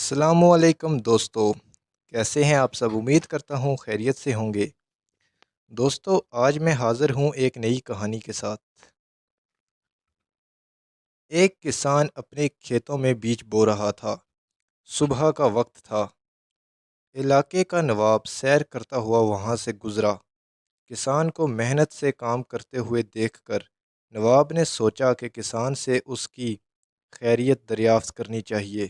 السلام علیکم دوستو، کیسے ہیں آپ سب؟ امید کرتا ہوں خیریت سے ہوں گے۔ دوستو، آج میں حاضر ہوں ایک نئی کہانی کے ساتھ۔ ایک کسان اپنے کھیتوں میں بیج بو رہا تھا۔ صبح کا وقت تھا۔ علاقے کا نواب سیر کرتا ہوا وہاں سے گزرا۔ کسان کو محنت سے کام کرتے ہوئے دیکھ کر نواب نے سوچا کہ کسان سے اس کی خیریت دریافت کرنی چاہیے۔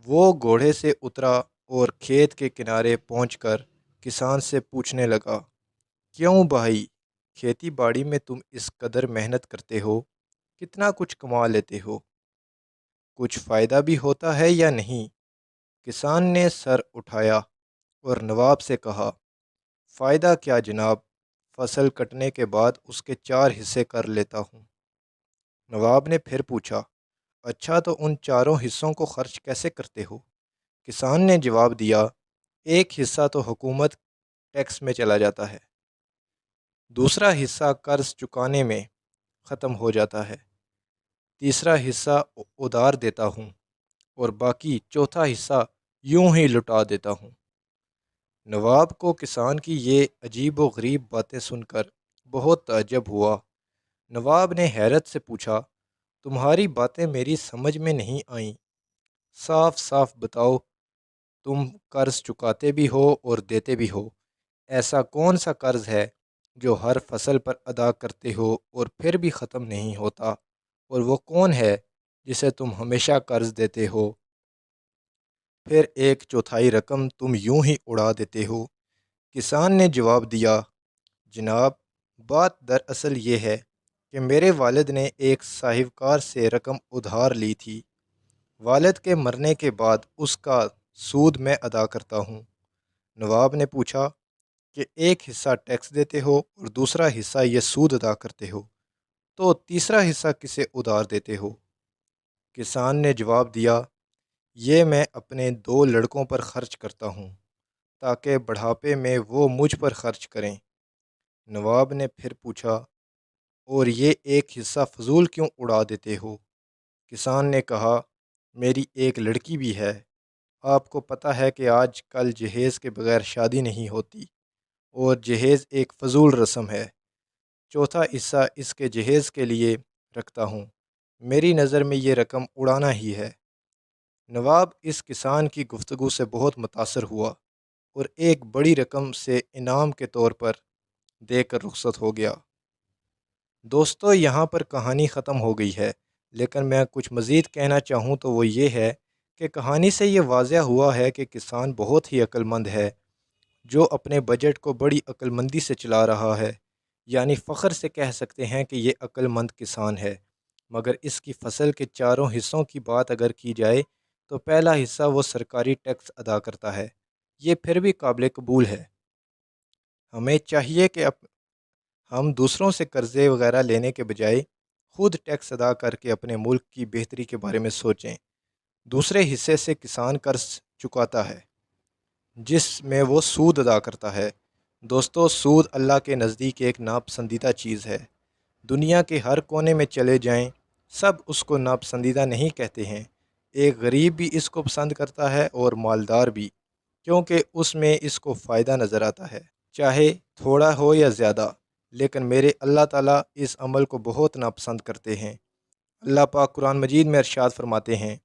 وہ گھوڑے سے اترا اور کھیت کے کنارے پہنچ کر کسان سے پوچھنے لگا، کیوں بھائی، کھیتی باڑی میں تم اس قدر محنت کرتے ہو، کتنا کچھ کما لیتے ہو، کچھ فائدہ بھی ہوتا ہے یا نہیں؟ کسان نے سر اٹھایا اور نواب سے کہا، فائدہ کیا جناب، فصل کٹنے کے بعد اس کے 4 حصے کر لیتا ہوں۔ نواب نے پھر پوچھا، اچھا تو ان چاروں حصوں کو خرچ کیسے کرتے ہو؟ کسان نے جواب دیا، ایک حصہ تو حکومت ٹیکس میں چلا جاتا ہے، دوسرا حصہ قرض چکانے میں ختم ہو جاتا ہے، تیسرا حصہ ادھار دیتا ہوں اور باقی چوتھا حصہ یوں ہی لٹا دیتا ہوں۔ نواب کو کسان کی یہ عجیب و غریب باتیں سن کر بہت تعجب ہوا۔ نواب نے حیرت سے پوچھا، تمہاری باتیں میری سمجھ میں نہیں آئیں، صاف صاف بتاؤ، تم قرض چکاتے بھی ہو اور دیتے بھی ہو، ایسا کون سا قرض ہے جو ہر فصل پر ادا کرتے ہو اور پھر بھی ختم نہیں ہوتا، اور وہ کون ہے جسے تم ہمیشہ قرض دیتے ہو، پھر ایک چوتھائی رقم تم یوں ہی اڑا دیتے ہو؟ کسان نے جواب دیا، جناب، بات دراصل یہ ہے کہ میرے والد نے ایک صاحبکار سے رقم ادھار لی تھی۔ والد کے مرنے کے بعد اس کا سود میں ادا کرتا ہوں۔ نواب نے پوچھا کہ ایک حصہ ٹیکس دیتے ہو اور دوسرا حصہ یہ سود ادا کرتے ہو، تو تیسرا حصہ کسے ادھار دیتے ہو؟ کسان نے جواب دیا، یہ میں اپنے 2 لڑکوں پر خرچ کرتا ہوں تاکہ بڑھاپے میں وہ مجھ پر خرچ کریں۔ نواب نے پھر پوچھا، اور یہ ایک حصہ فضول کیوں اڑا دیتے ہو؟ کسان نے کہا، میری ایک لڑکی بھی ہے، آپ کو پتہ ہے کہ آج کل جہیز کے بغیر شادی نہیں ہوتی، اور جہیز ایک فضول رسم ہے، چوتھا حصہ اس کے جہیز کے لیے رکھتا ہوں، میری نظر میں یہ رقم اڑانا ہی ہے۔ نواب اس کسان کی گفتگو سے بہت متاثر ہوا اور ایک بڑی رقم سے انعام کے طور پر دے کر رخصت ہو گیا۔ دوستو، یہاں پر کہانی ختم ہو گئی ہے، لیکن میں کچھ مزید کہنا چاہوں تو وہ یہ ہے کہ کہانی سے یہ واضح ہوا ہے کہ کسان بہت ہی عقل مند ہے، جو اپنے بجٹ کو بڑی عقل مندی سے چلا رہا ہے، یعنی فخر سے کہہ سکتے ہیں کہ یہ عقل مند کسان ہے۔ مگر اس کی فصل کے چاروں حصوں کی بات اگر کی جائے تو پہلا حصہ وہ سرکاری ٹیکس ادا کرتا ہے، یہ پھر بھی قابل قبول ہے۔ ہمیں چاہیے کہ ہم دوسروں سے قرضے وغیرہ لینے کے بجائے خود ٹیکس ادا کر کے اپنے ملک کی بہتری کے بارے میں سوچیں۔ دوسرے حصے سے کسان قرض چکاتا ہے جس میں وہ سود ادا کرتا ہے۔ دوستو، سود اللہ کے نزدیک ایک ناپسندیدہ چیز ہے۔ دنیا کے ہر کونے میں چلے جائیں، سب اس کو ناپسندیدہ نہیں کہتے ہیں۔ ایک غریب بھی اس کو پسند کرتا ہے اور مالدار بھی، کیونکہ اس میں اس کو فائدہ نظر آتا ہے، چاہے تھوڑا ہو یا زیادہ۔ لیکن میرے اللہ تعالیٰ اس عمل کو بہت ناپسند کرتے ہیں۔ اللہ پاک قرآن مجید میں ارشاد فرماتے ہیں،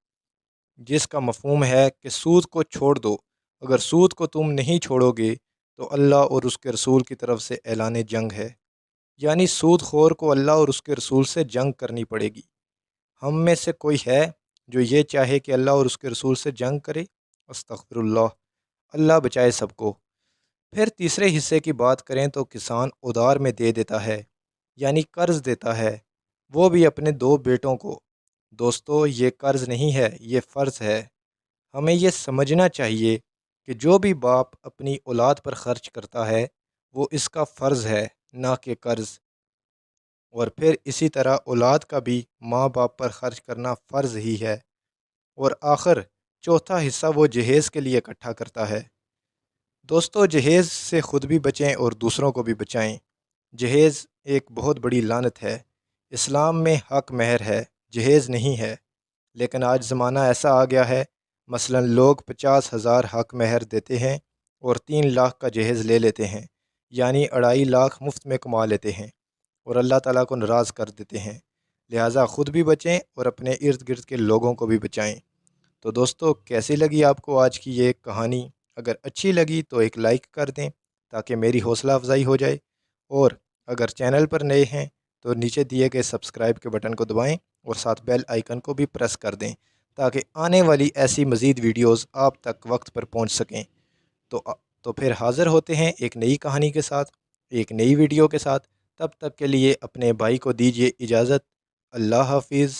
جس کا مفہوم ہے کہ سود کو چھوڑ دو، اگر سود کو تم نہیں چھوڑو گے تو اللہ اور اس کے رسول کی طرف سے اعلان جنگ ہے، یعنی سود خور کو اللہ اور اس کے رسول سے جنگ کرنی پڑے گی۔ ہم میں سے کوئی ہے جو یہ چاہے کہ اللہ اور اس کے رسول سے جنگ کرے؟ استغفر اللہ، اللہ بچائے سب کو۔ پھر تیسرے حصے کی بات کریں تو کسان ادھار میں دے دیتا ہے، یعنی قرض دیتا ہے، وہ بھی اپنے 2 بیٹوں کو۔ دوستو، یہ قرض نہیں ہے، یہ فرض ہے۔ ہمیں یہ سمجھنا چاہیے کہ جو بھی باپ اپنی اولاد پر خرچ کرتا ہے وہ اس کا فرض ہے، نہ کہ قرض۔ اور پھر اسی طرح اولاد کا بھی ماں باپ پر خرچ کرنا فرض ہی ہے۔ اور آخر چوتھا حصہ وہ جہیز کے لیے اکٹھا کرتا ہے۔ دوستو، جہیز سے خود بھی بچیں اور دوسروں کو بھی بچائیں۔ جہیز ایک بہت بڑی لعنت ہے۔ اسلام میں حق مہر ہے، جہیز نہیں ہے۔ لیکن آج زمانہ ایسا آ گیا ہے، مثلاً لوگ 50,000 حق مہر دیتے ہیں اور 3 لاکھ کا جہیز لے لیتے ہیں، یعنی 2.5 لاکھ مفت میں کما لیتے ہیں اور اللہ تعالیٰ کو ناراض کر دیتے ہیں۔ لہٰذا خود بھی بچیں اور اپنے ارد گرد کے لوگوں کو بھی بچائیں۔ تو دوستو، کیسی لگی آپ کو آج کی یہ کہانی؟ اگر اچھی لگی تو ایک لائک کر دیں تاکہ میری حوصلہ افزائی ہو جائے، اور اگر چینل پر نئے ہیں تو نیچے دیے گئے سبسکرائب کے بٹن کو دبائیں اور ساتھ بیل آئیکن کو بھی پریس کر دیں تاکہ آنے والی ایسی مزید ویڈیوز آپ تک وقت پر پہنچ سکیں۔ تو تو پھر حاضر ہوتے ہیں ایک نئی کہانی کے ساتھ، ایک نئی ویڈیو کے ساتھ۔ تب تک کے لیے اپنے بھائی کو دیجیے اجازت۔ اللہ حافظ۔